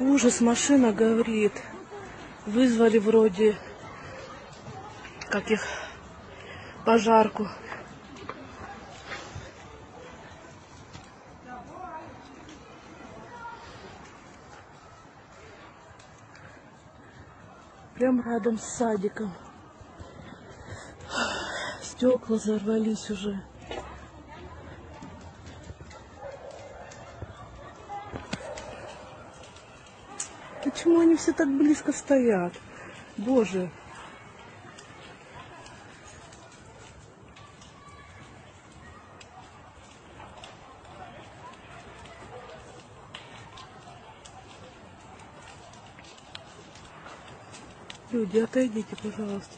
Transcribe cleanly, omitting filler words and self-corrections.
Ужас, машина говорит. Вызвали вроде каких пожарку. Прям рядом с садиком. Стекла взорвались уже. Почему они все так близко стоят? Боже. Люди, отойдите, пожалуйста.